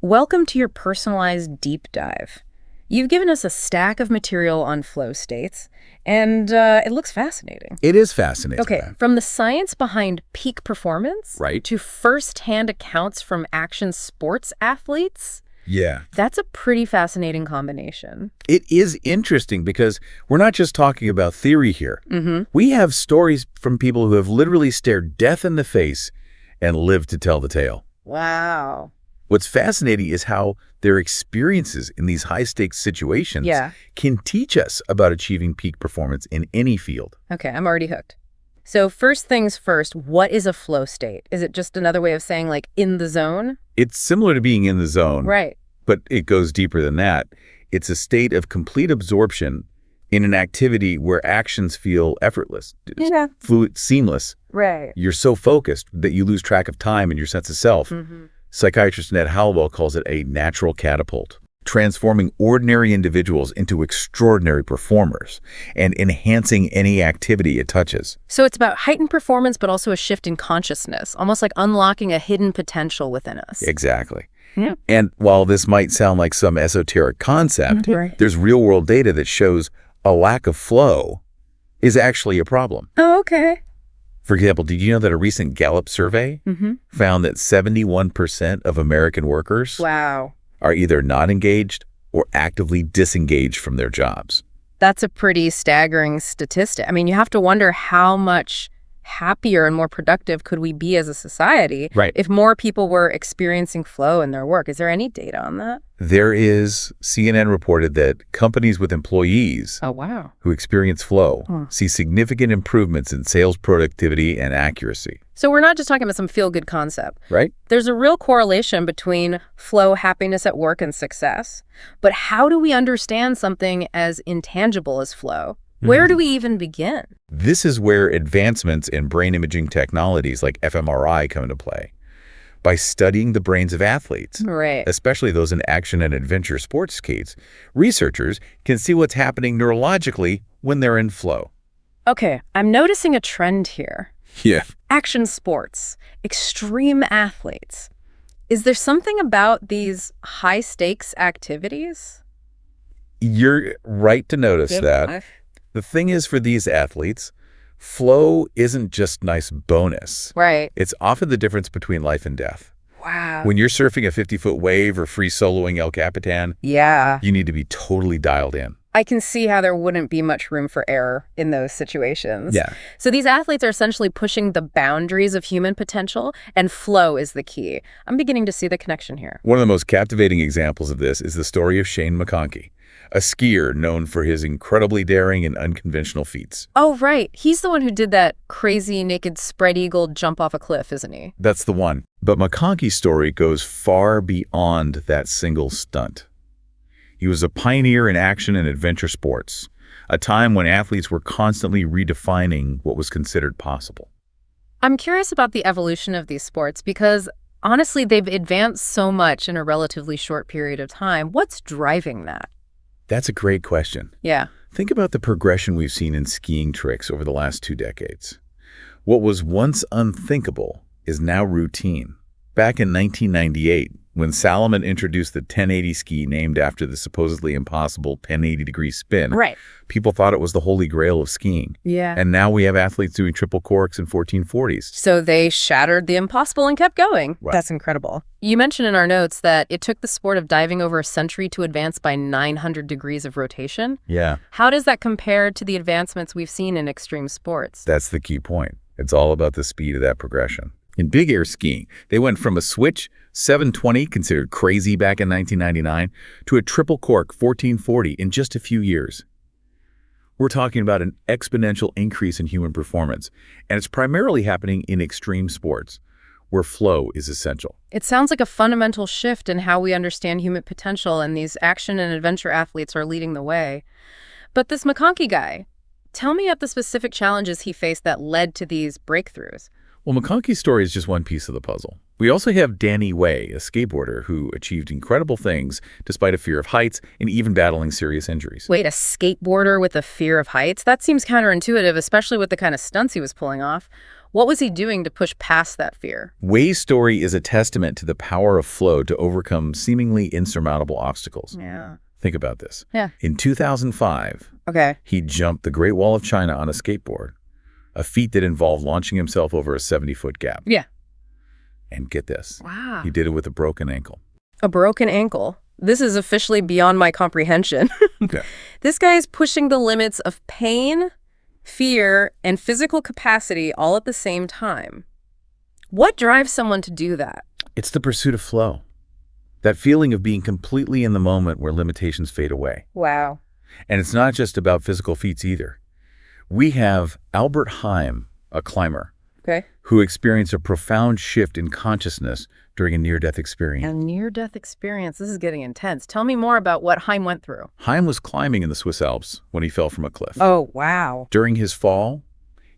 Welcome to your personalized deep dive. You've given us a stack of material on flow states, and it looks fascinating. It is fascinating. Okay, from the science behind peak performance Right. to first-hand accounts from action sports athletes, Yeah. that's a pretty fascinating combination. It is interesting because we're not just talking about theory here. Mm-hmm. We have stories from people who have literally stared death in the face and lived to tell the tale. Wow. What's fascinating is how their experiences in these high-stakes situations can teach us about achieving peak performance in any field. Okay, I'm already hooked. So first things first, what is a flow state? Is it just another way of saying like in the zone? It's similar to being in the zone, Right. but it goes deeper than that. It's a state of complete absorption in an activity where actions feel effortless, fluid, seamless. Right. You're so focused that you lose track of time and your sense of self. Mm-hmm. Psychiatrist Ned Hallowell calls it a natural catapult, transforming ordinary individuals into extraordinary performers and enhancing any activity it touches. So it's about heightened performance, but also a shift in consciousness, almost like unlocking a hidden potential within us. Exactly. Yeah. And while this might sound like some esoteric concept, there's real-world data that shows a lack of flow is actually a problem. Oh, okay. For example, did you know that a recent Gallup survey found that 71% of American workers Wow. are either not engaged or actively disengaged from their jobs? That's a pretty staggering statistic. I mean, you have to wonder how much happier and more productive could we be as a society if more people were experiencing flow in their work. Is there any data on that? There is. CNN reported that companies with employees Oh, wow. who experience flow see significant improvements in sales productivity and accuracy. So we're not just talking about some feel-good concept. Right? There's a real correlation between flow, happiness at work, and success. But how do we understand something as intangible as flow? Where do we even begin? This is where advancements in brain imaging technologies like fMRI come into play. By studying the brains of athletes, especially those in action and adventure sports skates, researchers can see what's happening neurologically when they're in flow. Okay, I'm noticing a trend here. Yeah. Action sports, extreme athletes. Is there something about these high-stakes activities? You're right to notice that. The thing is, for these athletes, flow isn't just nice bonus. Right. It's often the difference between life and death. Wow. When you're surfing a 50-foot wave or free soloing El Capitan, you need to be totally dialed in. I can see how there wouldn't be much room for error in those situations. Yeah. So these athletes are essentially pushing the boundaries of human potential, and flow is the key. I'm beginning to see the connection here. One of the most captivating examples of this is the story of Shane McConkey, a skier known for his incredibly daring and unconventional feats. Oh, right. He's the one who did that crazy naked spread eagle jump off a cliff, isn't he? That's the one. But McConkey's story goes far beyond that single stunt. He was a pioneer in action and adventure sports, a time when athletes were constantly redefining what was considered possible. I'm curious about the evolution of these sports because, honestly, they've advanced so much in a relatively short period of time. What's driving that? That's a great question. Yeah. Think about the progression we've seen in skiing tricks over the last 2 decades. What was once unthinkable is now routine. Back in 1998, when Salomon introduced the 1080 ski named after the supposedly impossible 1080-degree spin, people thought it was the holy grail of skiing. Yeah. And now we have athletes doing triple corks and 1440s. So they shattered the impossible and kept going. Right. That's incredible. You mentioned in our notes that it took the sport of diving over a century to advance by 900 degrees of rotation. Yeah. How does that compare to the advancements we've seen in extreme sports? That's the key point. It's all about the speed of that progression. In big air skiing, they went from a switch 720, considered crazy back in 1999, to a triple cork 1440 in just a few years. We're talking about an exponential increase in human performance, and it's primarily happening in extreme sports, where flow is essential. It sounds like a fundamental shift in how we understand human potential, and these action and adventure athletes are leading the way. But this McConkey guy, tell me about the specific challenges he faced that led to these breakthroughs. Well, McConkey's story is just one piece of the puzzle. We also have Danny Way, a skateboarder who achieved incredible things despite a fear of heights and even battling serious injuries. Wait, a skateboarder with a fear of heights? That seems counterintuitive, especially with the kind of stunts he was pulling off. What was he doing to push past that fear? Wei's story is a testament to the power of flow to overcome seemingly insurmountable obstacles. Yeah. Think about this. Yeah. In 2005, Okay. he jumped the Great Wall of China on a skateboard, a feat that involved launching himself over a 70-foot gap. Yeah. And get this. Wow. He did it with a broken ankle. A broken ankle. This is officially beyond my comprehension. Okay. This guy is pushing the limits of pain, fear, and physical capacity all at the same time. What drives someone to do that? It's the pursuit of flow. That feeling of being completely in the moment where limitations fade away. Wow. And it's not just about physical feats either. We have Albert Heim, a climber, Okay. who experienced a profound shift in consciousness during a near-death experience. A near-death experience. This is getting intense. Tell me more about what Heim went through. Heim was climbing in the Swiss Alps when he fell from a cliff. Oh, wow. During his fall,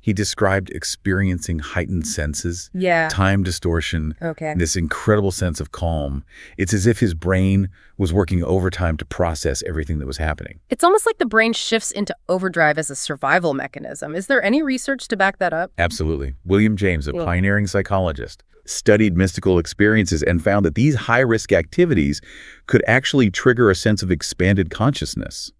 he described experiencing heightened senses, Yeah. time distortion, Okay. this incredible sense of calm. It's as if his brain was working overtime to process everything that was happening. It's almost like the brain shifts into overdrive as a survival mechanism. Is there any research to back that up? Absolutely. William James, a Yeah. pioneering psychologist, studied mystical experiences and found that these high-risk activities could actually trigger a sense of expanded consciousness.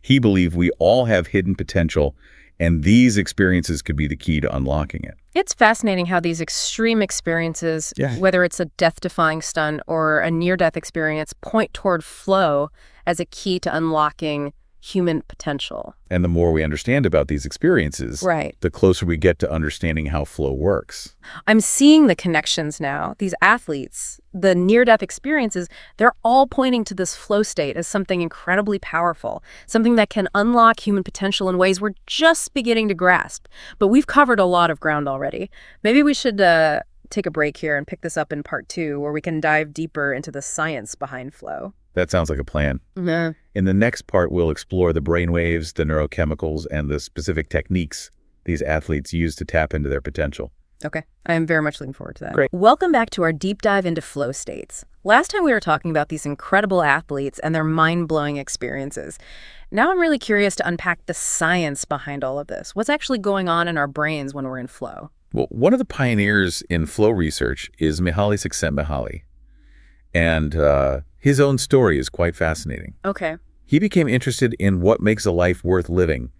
He believed we all have hidden potential, and these experiences could be the key to unlocking it. It's fascinating how these extreme experiences, Yeah. whether it's a death-defying stunt or a near-death experience, point toward flow as a key to unlocking human potential. And the more we understand about these experiences, Right. the closer we get to understanding how flow works. I'm seeing the connections now. These athletes, the near-death experiences, they're all pointing to this flow state as something incredibly powerful, something that can unlock human potential in ways we're just beginning to grasp. But we've covered a lot of ground already. Maybe we should take a break here and pick this up in part 2, where we can dive deeper into the science behind flow. That sounds like a plan. Yeah. In the next part, we'll explore the brainwaves, the neurochemicals, and the specific techniques these athletes use to tap into their potential. Okay. I am very much looking forward to that. Great. Welcome back to our deep dive into flow states. Last time we were talking about these incredible athletes and their mind-blowing experiences. Now I'm really curious to unpack the science behind all of this. What's actually going on in our brains when we're in flow? Well, one of the pioneers in flow research is Mihaly Csikszentmihalyi. And his own story is quite fascinating. Okay. He became interested in what makes a life worth living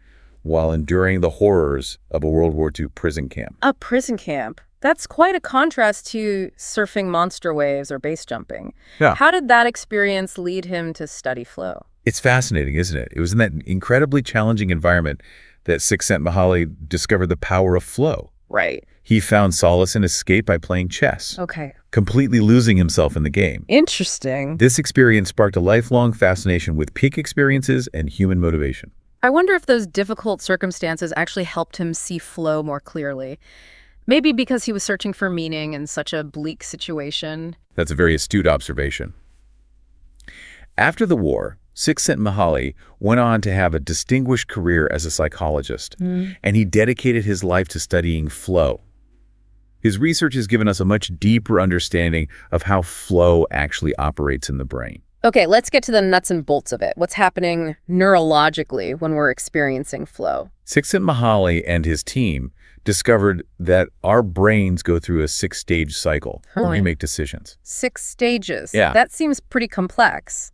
while enduring the horrors of a World War II prison camp. A prison camp. That's quite a contrast to surfing monster waves or base jumping. Yeah. How did that experience lead him to study flow? It's fascinating, isn't it? It was in that incredibly challenging environment that Csikszentmihalyi discovered the power of flow. Right. He found solace and escape by playing chess, Okay. completely losing himself in the game. Interesting. This experience sparked a lifelong fascination with peak experiences and human motivation. I wonder if those difficult circumstances actually helped him see flow more clearly. Maybe because he was searching for meaning in such a bleak situation. That's a very astute observation. After the war, Csikszentmihalyi went on to have a distinguished career as a psychologist, and he dedicated his life to studying flow. His research has given us a much deeper understanding of how flow actually operates in the brain. Okay, let's get to the nuts and bolts of it. What's happening neurologically when we're experiencing flow? Csikszentmihalyi and his team discovered that our brains go through a 6-stage cycle when we make decisions. 6 stages. Yeah. That seems pretty complex.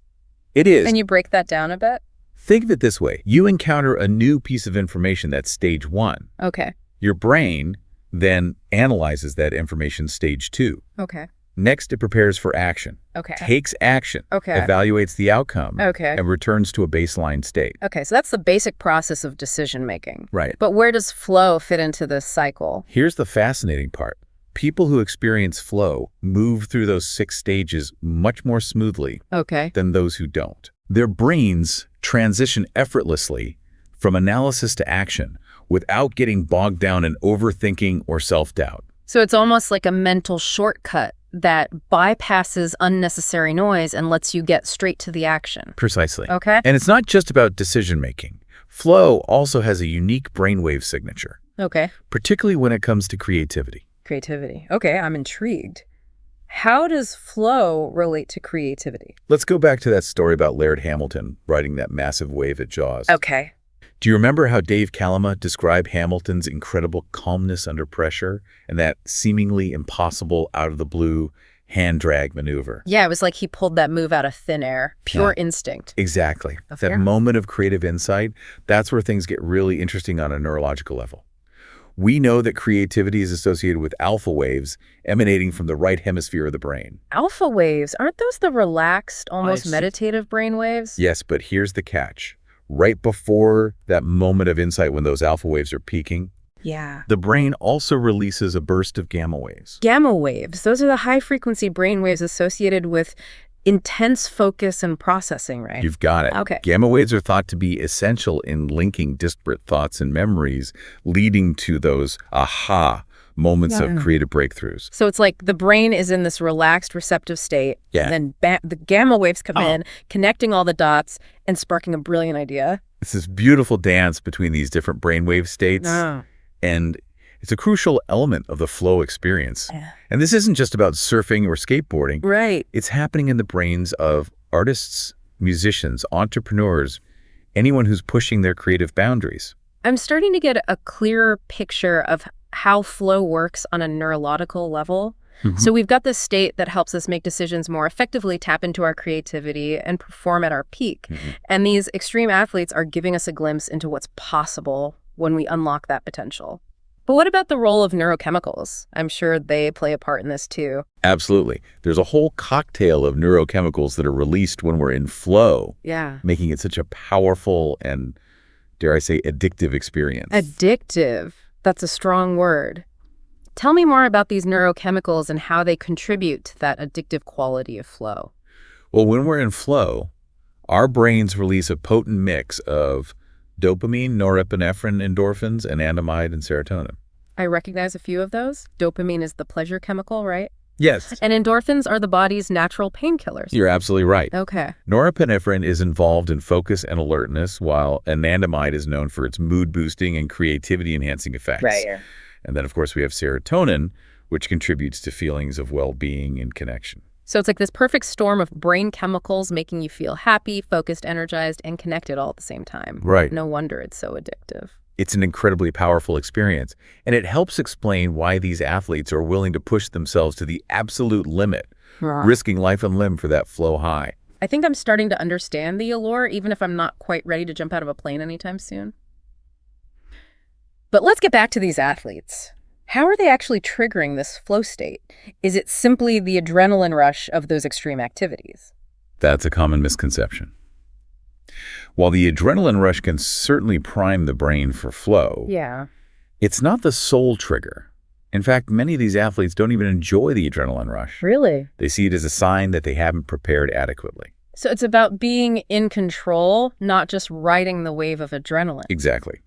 It is. Can you break that down a bit? Think of it this way. You encounter a new piece of information, that's stage 1. Okay. Your brain then analyzes that information, stage 2. Okay. Next, it prepares for action, Okay. takes action, Okay. evaluates the outcome, Okay. and returns to a baseline state. Okay, so that's the basic process of decision making. Right. But where does flow fit into this cycle? Here's the fascinating part. People who experience flow move through those 6 stages much more smoothly Okay. than those who don't. Their brains transition effortlessly from analysis to action without getting bogged down in overthinking or self-doubt. So it's almost like a mental shortcut that bypasses unnecessary noise and lets you get straight to the action. Precisely. Okay. And it's not just about decision-making. Flow also has a unique brainwave signature, Okay. particularly when it comes to creativity. Creativity. Okay, I'm intrigued. How does flow relate to creativity? Let's go back to that story about Laird Hamilton riding that massive wave at Jaws. Okay. Do you remember how Dave Kalama described Hamilton's incredible calmness under pressure and that seemingly impossible out-of-the-blue hand-drag maneuver? Yeah, it was like he pulled that move out of thin air. Pure Yeah. instinct. Exactly. Of That air. moment of creative insight, that's where things get really interesting on a neurological level. We know that creativity is associated with alpha waves emanating from the right hemisphere of the brain. Alpha waves, aren't those the relaxed, almost see. meditative brain waves? Yes, but here's the catch. Right before that moment of insight when those alpha waves are peaking, Yeah. the brain also releases a burst of gamma waves. Gamma waves, those are the high-frequency brain waves associated with intense focus and processing, right? You've got it. Okay. Gamma waves are thought to be essential in linking disparate thoughts and memories, leading to those aha moments of creative breakthroughs. So it's like the brain is in this relaxed, receptive state. Yeah. And then the gamma waves come in, connecting all the dots and sparking a brilliant idea. It's this beautiful dance between these different brainwave states, and it's a crucial element of the flow experience. Yeah. And this isn't just about surfing or skateboarding. Right. It's happening in the brains of artists, musicians, entrepreneurs, anyone who's pushing their creative boundaries. I'm starting to get a clearer picture of how flow works on a neurological level. So we've got this state that helps us make decisions more effectively, tap into our creativity, and perform at our peak. And these extreme athletes are giving us a glimpse into what's possible when we unlock that potential. But what about the role of neurochemicals? I'm sure they play a part in this too. Absolutely. There's a whole cocktail of neurochemicals that are released when we're in flow, Yeah. making it such a powerful and, dare I say, addictive experience. Addictive. That's a strong word. Tell me more about these neurochemicals and how they contribute to that addictive quality of flow. Well, when we're in flow, our brains release a potent mix of dopamine, norepinephrine, endorphins, and anandamide and serotonin. I recognize a few of those. Dopamine is the pleasure chemical, right? Yes. And endorphins are the body's natural painkillers. You're absolutely right. Okay. Norepinephrine is involved in focus and alertness, while anandamide is known for its mood-boosting and creativity-enhancing effects. Right. And then, of course, we have serotonin, which contributes to feelings of well-being and connection. So it's like this perfect storm of brain chemicals making you feel happy, focused, energized, and connected all at the same time. Right. No wonder it's so addictive. It's an incredibly powerful experience, and it helps explain why these athletes are willing to push themselves to the absolute limit, risking life and limb for that flow high. I think I'm starting to understand the allure, even if I'm not quite ready to jump out of a plane anytime soon. But let's get back to these athletes. How are they actually triggering this flow state? Is it simply the adrenaline rush of those extreme activities? That's a common misconception. While the adrenaline rush can certainly prime the brain for flow, it's not the sole trigger. In fact, many of these athletes don't even enjoy the adrenaline rush. Really? They see it as a sign that they haven't prepared adequately. So it's about being in control, not just riding the wave of adrenaline. Exactly.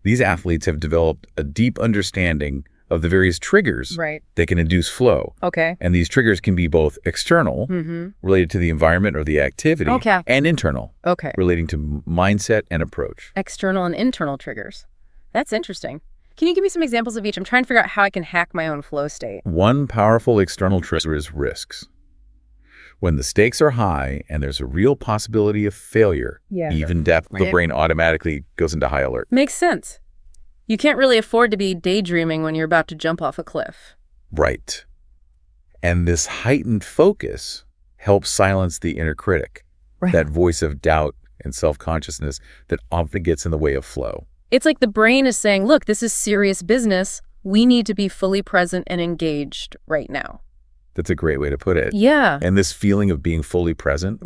These athletes have developed a deep understanding of the various triggers that can induce flow. Okay. And these triggers can be both external, related to the environment or the activity, and internal, relating to mindset and approach. External and internal triggers. That's interesting. Can you give me some examples of each? I'm trying to figure out how I can hack my own flow state. One powerful external trigger is risks. When the stakes are high and there's a real possibility of failure, even death, the brain automatically goes into high alert. Makes sense. You can't really afford to be daydreaming when you're about to jump off a cliff. Right. And this heightened focus helps silence the inner critic, that voice of doubt and self-consciousness that often gets in the way of flow. It's like the brain is saying, look, this is serious business. We need to be fully present and engaged right now. That's a great way to put it. Yeah. And this feeling of being fully present,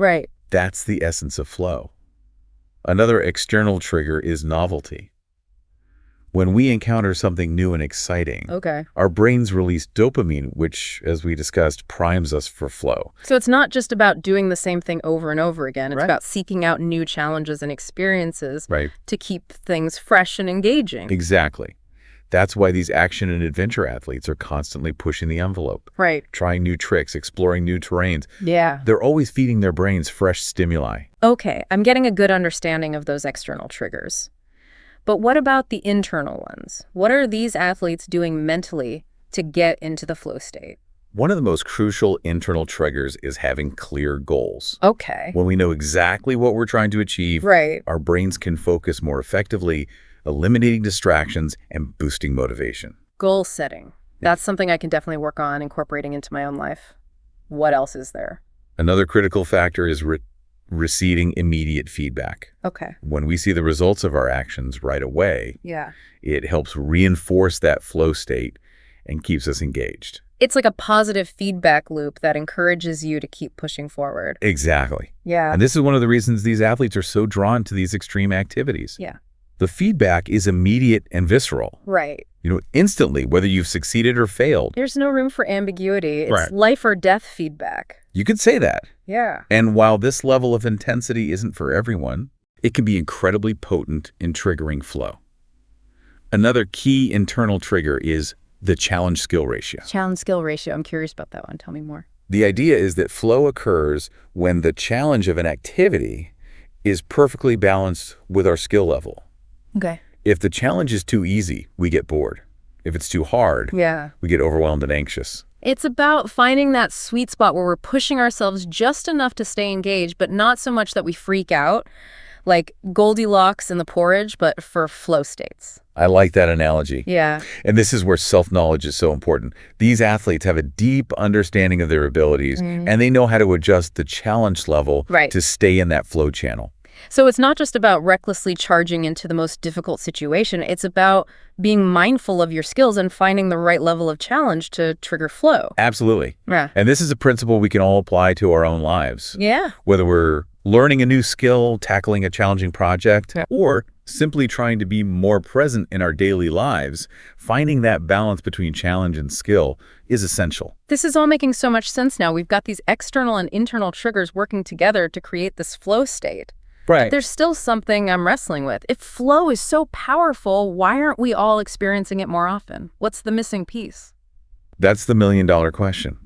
that's the essence of flow. Another external trigger is novelty. When we encounter something new and exciting, our brains release dopamine, which, as we discussed, primes us for flow. So it's not just about doing the same thing over and over again. It's about seeking out new challenges and experiences to keep things fresh and engaging. Exactly. That's why these action and adventure athletes are constantly pushing the envelope. Trying new tricks, exploring new terrains. They're always feeding their brains fresh stimuli. Okay, I'm getting a good understanding of those external triggers. But what about the internal ones? What are these athletes doing mentally to get into the flow state? One of the most crucial internal triggers is having clear goals. Okay. When we know exactly what we're trying to achieve, Right. our brains can focus more effectively, eliminating distractions and boosting motivation. Goal setting. That's something I can definitely work on incorporating into my own life. What else is there? Another critical factor is receiving immediate feedback. Okay. When we see the results of our actions right away, Yeah. it helps reinforce that flow state and keeps us engaged. It's like a positive feedback loop that encourages you to keep pushing forward. Exactly. Yeah. And this is one of the reasons these athletes are so drawn to these extreme activities. Yeah. The feedback is immediate and visceral. Right. Instantly, whether you've succeeded or failed. There's no room for ambiguity. It's Right. life or death feedback. You could say that. Yeah. And while this level of intensity isn't for everyone, it can be incredibly potent in triggering flow. Another key internal trigger is the challenge skill ratio. Challenge skill ratio. I'm curious about that one. Tell me more. The idea is that flow occurs when the challenge of an activity is perfectly balanced with our skill level. Okay. If the challenge is too easy, we get bored. If it's too hard, Yeah. we get overwhelmed and anxious. It's about finding that sweet spot where we're pushing ourselves just enough to stay engaged, but not so much that we freak out, like Goldilocks in the porridge, but for flow states. I like that analogy. Yeah. And this is where self-knowledge is so important. These athletes have a deep understanding of their abilities, and they know how to adjust the challenge level Right. to stay in that flow channel. So it's not just about recklessly charging into the most difficult situation. It's about being mindful of your skills and finding the right level of challenge to trigger flow. Absolutely. Yeah. And this is a principle we can all apply to our own lives. Yeah. Whether we're learning a new skill, tackling a challenging project, Yeah. or simply trying to be more present in our daily lives, finding that balance between challenge and skill is essential. This is all making so much sense now. We've got these external and internal triggers working together to create this flow state. Right. There's still something I'm wrestling with. If flow is so powerful, why aren't we all experiencing it more often? What's the missing piece? That's the million-dollar question.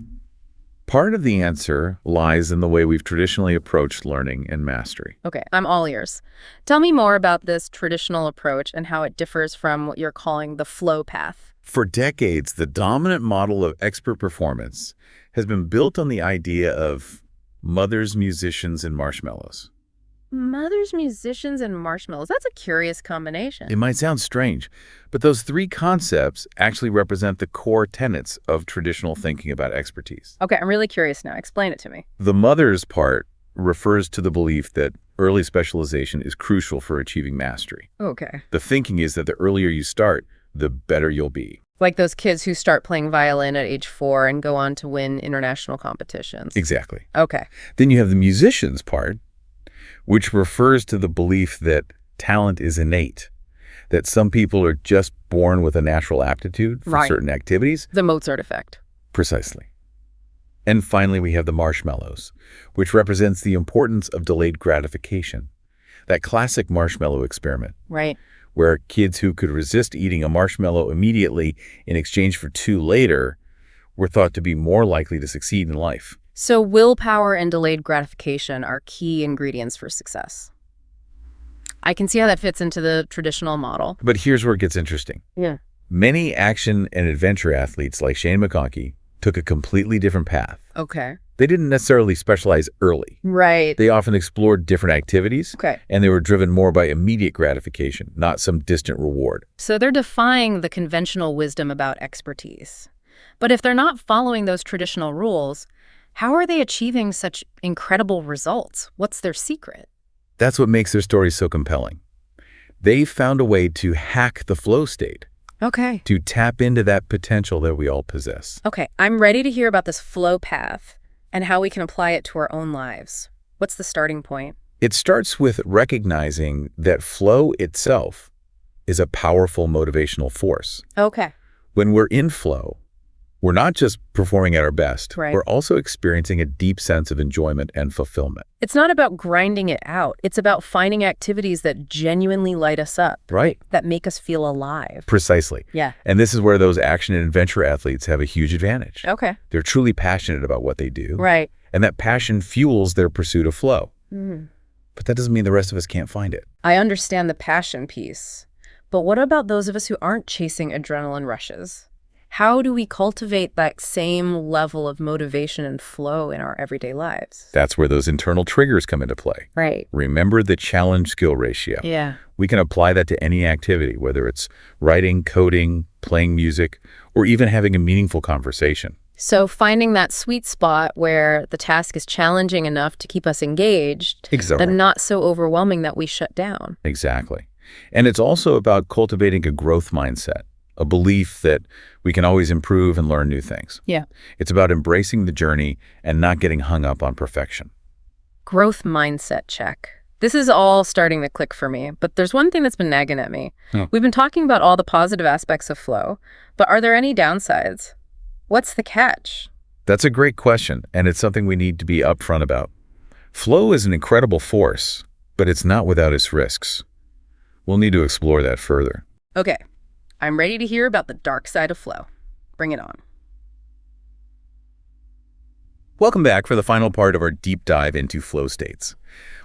Part of the answer lies in the way we've traditionally approached learning and mastery. Okay, I'm all ears. Tell me more about this traditional approach and how it differs from what you're calling the flow path. For decades, the dominant model of expert performance has been built on the idea of mothers, musicians, and marshmallows. Mothers, musicians, and marshmallows. That's a curious combination. It might sound strange, but those three concepts actually represent the core tenets of traditional thinking about expertise. Okay, I'm really curious now. Explain it to me. The mothers part refers to the belief that early specialization is crucial for achieving mastery. Okay. The thinking is that the earlier you start, the better you'll be. Like those kids who start playing violin at age 4 and go on to win international competitions. Exactly. Okay. Then you have the musicians part, which refers to the belief that talent is innate, that some people are just born with a natural aptitude for Right. certain activities. The Mozart effect. Precisely. And finally, we have the marshmallows, which represents the importance of delayed gratification. That classic marshmallow experiment, Right. where kids who could resist eating a marshmallow immediately in exchange for 2 later were thought to be more likely to succeed in life. So willpower and delayed gratification are key ingredients for success. I can see how that fits into the traditional model. But here's where it gets interesting. Yeah. Many action and adventure athletes like Shane McConkey took a completely different path. Okay. They didn't necessarily specialize early. Right. They often explored different activities, Okay. and they were driven more by immediate gratification, not some distant reward. So they're defying the conventional wisdom about expertise. But if they're not following those traditional rules, how are they achieving such incredible results? What's their secret? That's what makes their stories so compelling. They found a way to hack the flow state, Okay. to tap into that potential that we all possess. Okay, I'm ready to hear about this flow path and how we can apply it to our own lives. What's the starting point? It starts with recognizing that flow itself is a powerful motivational force. Okay. When we're in flow, we're not just performing at our best, Right. we're also experiencing a deep sense of enjoyment and fulfillment. It's not about grinding it out. It's about finding activities that genuinely light us up, Right. that make us feel alive. Precisely. Yeah. And this is where those action and adventure athletes have a huge advantage. Okay. They're truly passionate about what they do. Right. And that passion fuels their pursuit of flow. Mhm. But that doesn't mean the rest of us can't find it. I understand the passion piece. But what about those of us who aren't chasing adrenaline rushes? How do we cultivate that same level of motivation and flow in our everyday lives? That's where those internal triggers come into play. Right. Remember the challenge-skill ratio. Yeah. We can apply that to any activity, whether it's writing, coding, playing music, or even having a meaningful conversation. So finding that sweet spot where the task is challenging enough to keep us engaged, Exactly. but not so overwhelming that we shut down. Exactly. And it's also about cultivating a growth mindset, a belief that we can always improve and learn new things. Yeah. It's about embracing the journey and not getting hung up on perfection. Growth mindset check. This is all starting to click for me, but there's one thing that's been nagging at me. Oh. We've been talking about all the positive aspects of flow, but are there any downsides? What's the catch? That's a great question, and it's something we need to be upfront about. Flow is an incredible force, but it's not without its risks. We'll need to explore that further. Okay, I'm ready to hear about the dark side of flow. Bring it on. Welcome back for the final part of our deep dive into flow states.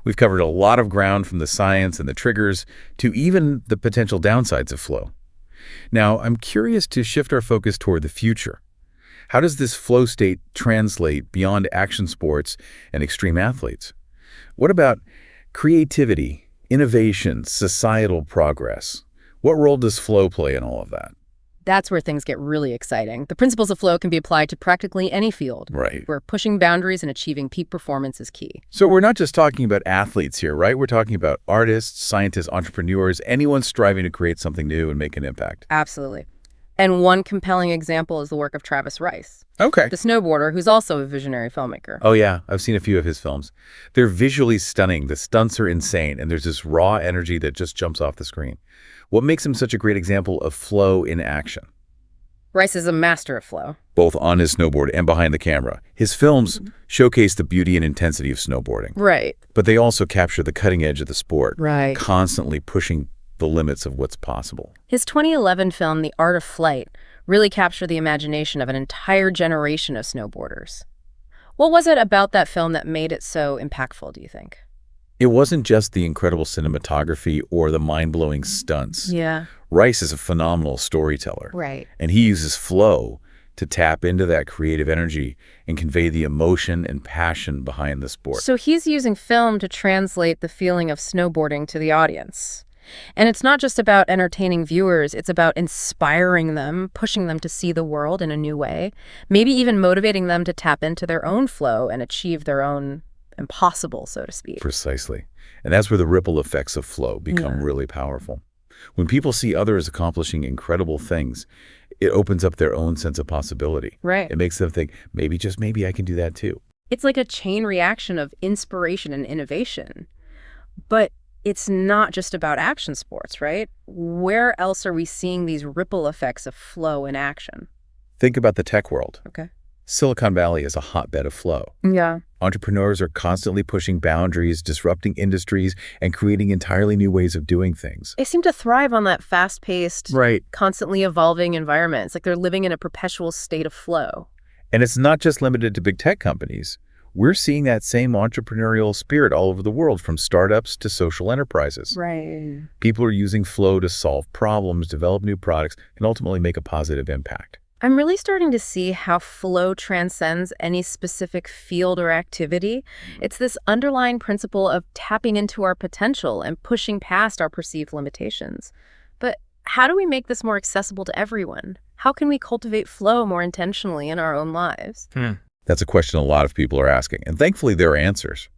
We've covered a lot of ground from the science and the triggers to even the potential downsides of flow. Now, I'm curious to shift our focus toward the future. How does this flow state translate beyond action sports and extreme athletes? What about creativity, innovation, societal progress? What role does flow play in all of that? That's where things get really exciting. The principles of flow can be applied to practically any field, Right. where pushing boundaries and achieving peak performance is key. So we're not just talking about athletes here, right? We're talking about artists, scientists, entrepreneurs, anyone striving to create something new and make an impact. Absolutely. And one compelling example is the work of Travis Rice, Okay. the snowboarder who's also a visionary filmmaker. Oh, yeah. I've seen a few of his films. They're visually stunning. The stunts are insane, and there's this raw energy that just jumps off the screen. What makes him such a great example of flow in action? Rice is a master of flow. Both on his snowboard and behind the camera. His films showcase the beauty and intensity of snowboarding, Right. but they also capture the cutting edge of the sport, Right. constantly pushing the limits of what's possible. His 2011 film, The Art of Flight, really captured the imagination of an entire generation of snowboarders. What was it about that film that made it so impactful, do you think? It wasn't just the incredible cinematography or the mind-blowing stunts. Yeah. Rice is a phenomenal storyteller, Right. and he uses flow to tap into that creative energy and convey the emotion and passion behind the sport. So he's using film to translate the feeling of snowboarding to the audience. And it's not just about entertaining viewers, it's about inspiring them, pushing them to see the world in a new way, maybe even motivating them to tap into their own flow and achieve their own impossible, so to speak. Precisely. And that's where the ripple effects of flow become really powerful. When people see others accomplishing incredible things, it opens up their own sense of possibility. Right. It makes them think, maybe, just maybe I can do that too. It's like a chain reaction of inspiration and innovation. But it's not just about action sports, right? Where else are we seeing these ripple effects of flow in action? Think about the tech world. Okay. Silicon Valley is a hotbed of flow. Yeah. Entrepreneurs are constantly pushing boundaries, disrupting industries, and creating entirely new ways of doing things. They seem to thrive on that fast-paced, Right. constantly evolving environment. It's like they're living in a perpetual state of flow. And it's not just limited to big tech companies. We're seeing that same entrepreneurial spirit all over the world, from startups to social enterprises. Right. People are using flow to solve problems, develop new products, and ultimately make a positive impact. I'm really starting to see how flow transcends any specific field or activity. It's this underlying principle of tapping into our potential and pushing past our perceived limitations. But how do we make this more accessible to everyone? How can we cultivate flow more intentionally in our own lives? That's a question a lot of people are asking, and thankfully there are answers.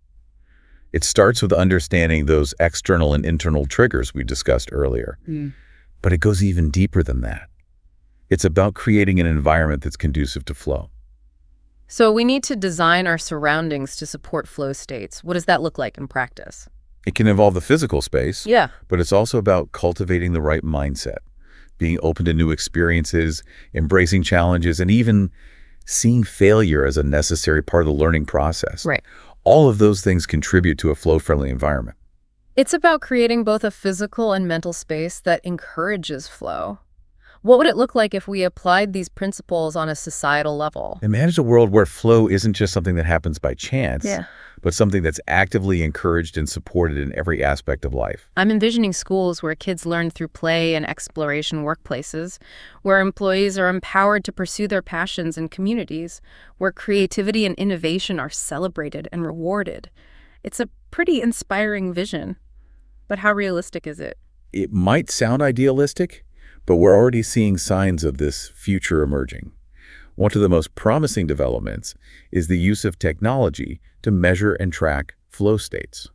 It starts with understanding those external and internal triggers we discussed earlier. But it goes even deeper than that. It's about creating an environment that's conducive to flow. So we need to design our surroundings to support flow states. What does that look like in practice? It can involve the physical space, Yeah. but it's also about cultivating the right mindset, being open to new experiences, embracing challenges, and even seeing failure as a necessary part of the learning process. Right. All of those things contribute to a flow-friendly environment. It's about creating both a physical and mental space that encourages flow. What would it look like if we applied these principles on a societal level? Imagine a world where flow isn't just something that happens by chance, Yeah. but something that's actively encouraged and supported in every aspect of life. I'm envisioning schools where kids learn through play and exploration, workplaces where employees are empowered to pursue their passions, and communities where creativity and innovation are celebrated and rewarded. It's a pretty inspiring vision, but how realistic is it? It might sound idealistic, but we're already seeing signs of this future emerging. One of the most promising developments is the use of technology to measure and track flow states.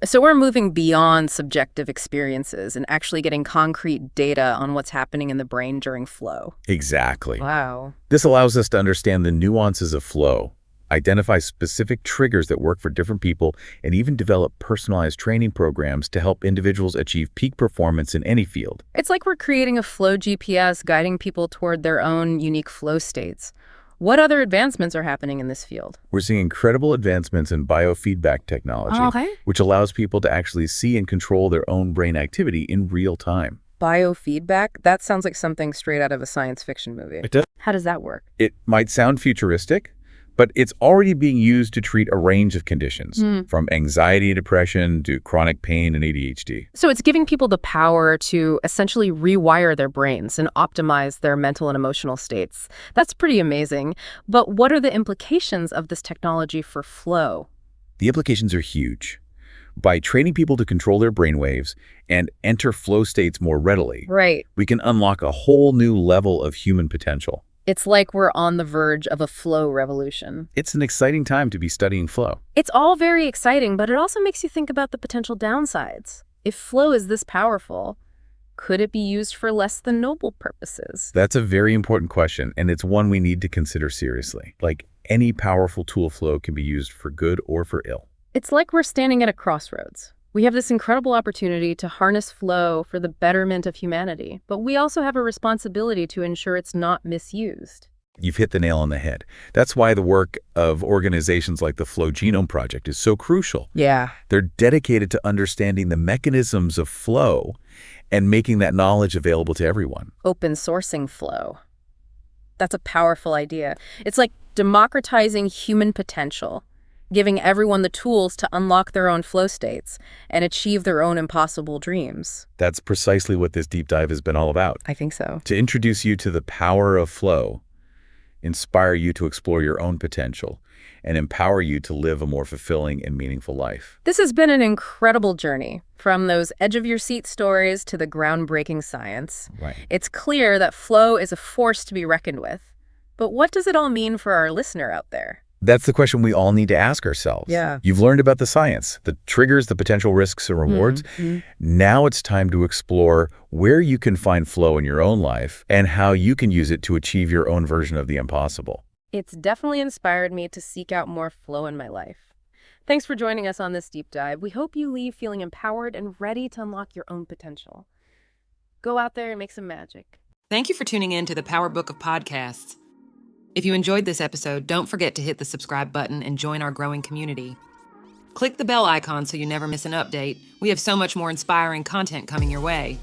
So we're moving beyond subjective experiences and actually getting concrete data on what's happening in the brain during flow. Exactly. Wow. This allows us to understand the nuances of flow, identify specific triggers that work for different people, and even develop personalized training programs to help individuals achieve peak performance in any field. It's like we're creating a flow GPS guiding people toward their own unique flow states. What other advancements are happening in this field? We're seeing incredible advancements in biofeedback technology, Okay. which allows people to actually see and control their own brain activity in real time. Biofeedback? That sounds like something straight out of a science fiction movie. It does. How does that work? It might sound futuristic, but it's already being used to treat a range of conditions, from anxiety and depression to chronic pain and ADHD. So it's giving people the power to essentially rewire their brains and optimize their mental and emotional states. That's pretty amazing. But what are the implications of this technology for flow? The implications are huge. By training people to control their brainwaves and enter flow states more readily, Right. we can unlock a whole new level of human potential. It's like we're on the verge of a flow revolution. It's an exciting time to be studying flow. It's all very exciting, but it also makes you think about the potential downsides. If flow is this powerful, could it be used for less than noble purposes? That's a very important question, and it's one we need to consider seriously. Like any powerful tool, flow can be used for good or for ill. It's like we're standing at a crossroads. We have this incredible opportunity to harness flow for the betterment of humanity, but we also have a responsibility to ensure it's not misused. You've hit the nail on the head. That's why the work of organizations like the Flow Genome Project is so crucial. Yeah. They're dedicated to understanding the mechanisms of flow and making that knowledge available to everyone. Open sourcing flow. That's a powerful idea. It's like democratizing human potential, giving everyone the tools to unlock their own flow states and achieve their own impossible dreams. That's precisely what this deep dive has been all about. I think so. To introduce you to the power of flow, inspire you to explore your own potential, and empower you to live a more fulfilling and meaningful life. This has been an incredible journey, from those edge-of-your-seat stories to the groundbreaking science. Right. It's clear that flow is a force to be reckoned with. But what does it all mean for our listener out there? That's the question we all need to ask ourselves. Yeah. You've learned about the science, the triggers, the potential risks and rewards. Now it's time to explore where you can find flow in your own life and how you can use it to achieve your own version of the impossible. It's definitely inspired me to seek out more flow in my life. Thanks for joining us on this deep dive. We hope you leave feeling empowered and ready to unlock your own potential. Go out there and make some magic. Thank you for tuning in to the Power Book of Podcasts. If you enjoyed this episode, don't forget to hit the subscribe button and join our growing community. Click the bell icon so you never miss an update. We have so much more inspiring content coming your way.